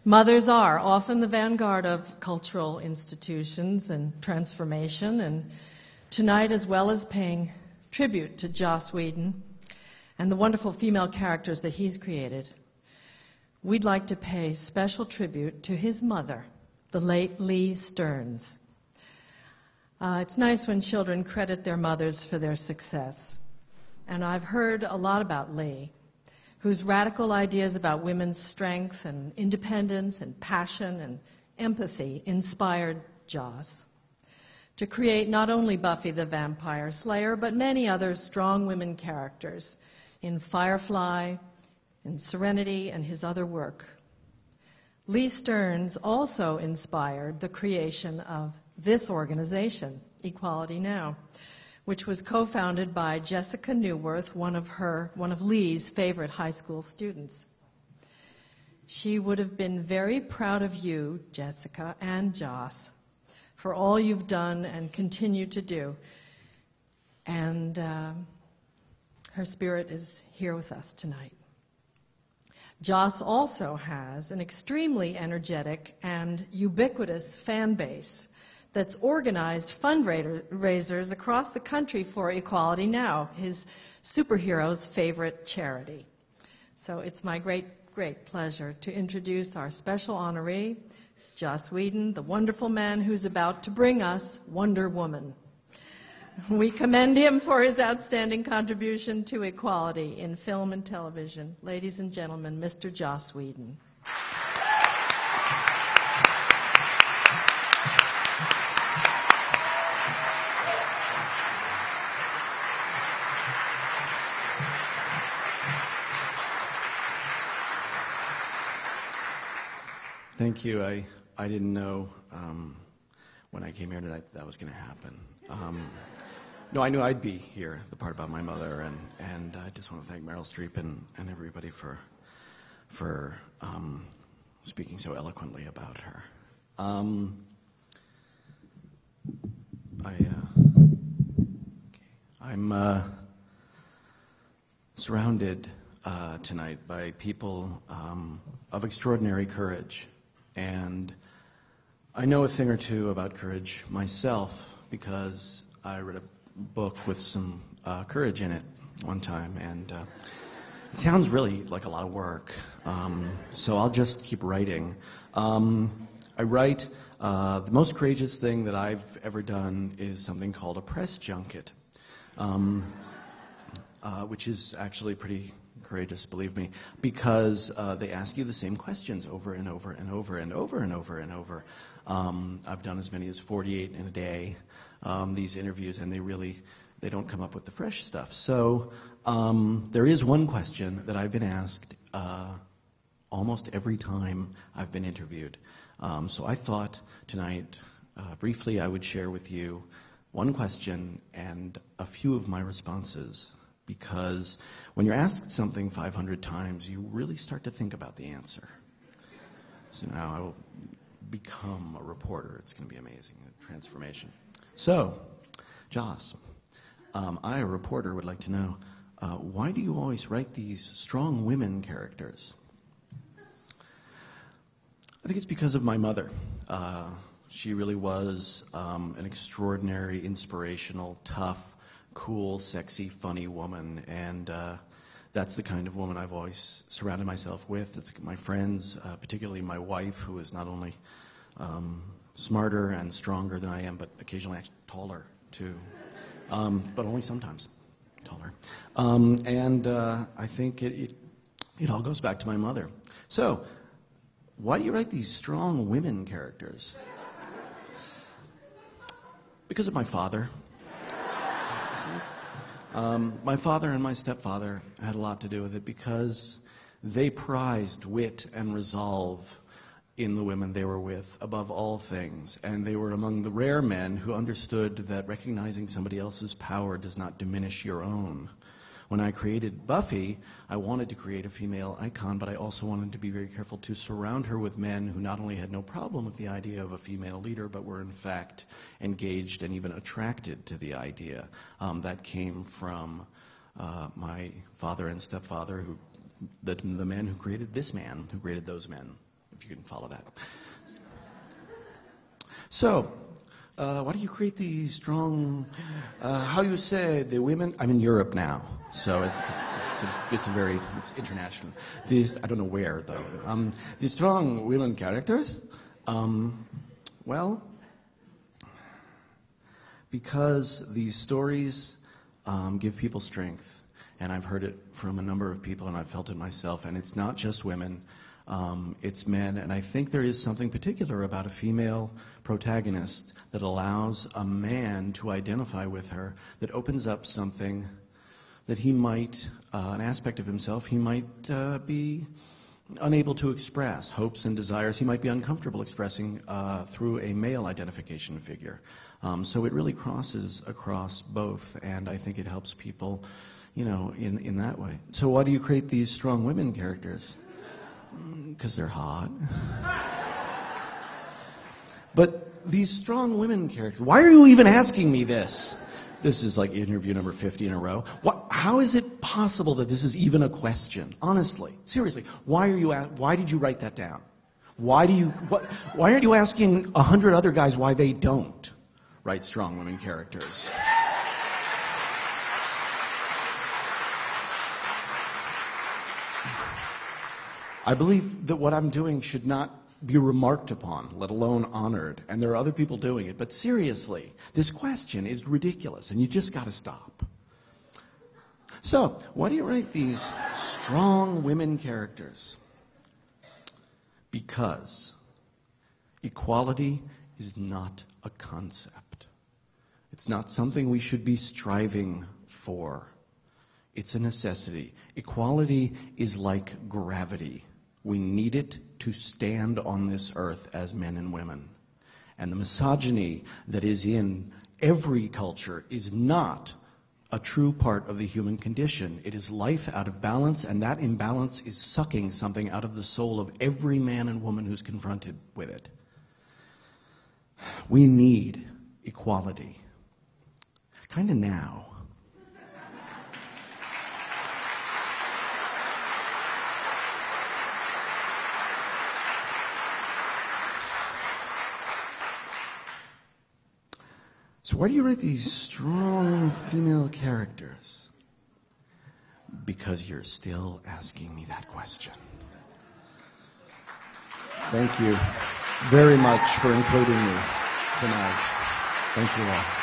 Mothers are often the vanguard of cultural institutions and transformation, and tonight, as well as paying tribute to Joss Whedon and the wonderful female characters that he's created, we'd like to pay special tribute to his mother, the late Lee Stearns. It's nice when children credit their mothers for their success, and I've heard a lot about Lee, whose radical ideas about women's strength and independence and passion and empathy inspired JOSS to create not only Buffy the Vampire Slayer, but many other strong women characters in Firefly, in Serenity, and his other work. Lee Stearns also inspired the creation of this organization, Equality Now, which was co-founded by Jessica Newworth, one of Lee's favorite high school students. She would have been very proud of you, Jessica, and Joss, for all you've done and continue to do. And her spirit is here with us tonight. Joss also has an extremely energetic and ubiquitous fan base that's organized fundraisers across the country for Equality Now, his superhero's favorite charity. So it's my great pleasure to introduce our special honoree, Joss Whedon, the wonderful man who's about to bring us Wonder Woman. We commend him for his outstanding contribution to equality in film and television. Ladies and gentlemen, Mr. Joss Whedon. Thank you. I didn't know when I came here tonight that was going to happen. No, I knew I'd be here, the part about my mother, and I just want to thank Meryl Streep and everybody for speaking so eloquently about her. I'm surrounded tonight by people of extraordinary courage, and I know a thing or two about courage myself because I read a book with some courage in it one time, and it sounds really like a lot of work, so I'll just keep writing. I write, the most courageous thing that I've ever done is something called a press junket, which is actually pretty courageous, believe me, because they ask you the same questions over and over and over and over and over and over. I've done as many as 48 in a day, these interviews, and they don't come up with the fresh stuff. So there is one question that I've been asked almost every time I've been interviewed. So I thought tonight, briefly, I would share with you one question and a few of my responses, because when you're asked something 500 times, you really start to think about the answer. So now I will become a reporter. It's going to be amazing, a transformation. So, Joss, I, a reporter, would like to know, why do you always write these strong women characters? I think it's because of my mother. She really was an extraordinary, inspirational, tough, cool, sexy, funny woman, and that's the kind of woman I've always surrounded myself with. It's my friends, particularly my wife, who is not only smarter and stronger than I am, but occasionally actually taller, too. But only sometimes taller. And I think it all goes back to my mother. So, why do you write these strong women characters? Because of my father. My father and my stepfather had a lot to do with it because they prized wit and resolve in the women they were with above all things, and they were among the rare men who understood that recognizing somebody else's power does not diminish your own. When I created Buffy, I wanted to create a female icon, but I also wanted to be very careful to surround her with men who not only had no problem with the idea of a female leader, but were in fact engaged and even attracted to the idea. That came from my father and stepfather, the men who created this man, who created those men, if you can follow that. So, why do you create the strong, how you say, the women? I'm in Europe now, so it's international. I don't know where, though. The strong women characters, well, because these stories give people strength. And I've heard it from a number of people, and I've felt it myself. And it's not just women, it's men. And I think there is something particular about a female protagonist that allows a man to identify with her, that opens up something that he might, an aspect of himself, he might be unable to express, hopes and desires he might be uncomfortable expressing through a male identification figure. So it really crosses across both, and I think it helps people, in that way. So why do you create these strong women characters? Because they're hot. But these strong women characters, why are you even asking me this? This is like interview number 50 in a row. How is it possible that this is even a question? Honestly, seriously, why did you write that down? Why aren't you asking 100 other guys why they don't write strong women characters? I believe that what I'm doing should not be remarked upon, let alone honored. And there are other people doing it. But seriously, this question is ridiculous, and you just got to stop. So, why do you write these strong women characters? Because equality is not a concept. It's not something we should be striving for. It's a necessity. Equality is like gravity. We need it to stand on this earth as men and women. And the misogyny that is in every culture is not a true part of the human condition. It is life out of balance, and that imbalance is sucking something out of the soul of every man and woman who's confronted with it. We need equality. Kind of now. So why do you write these strong female characters? Because you're still asking me that question. Thank you very much for including me tonight. Thank you all.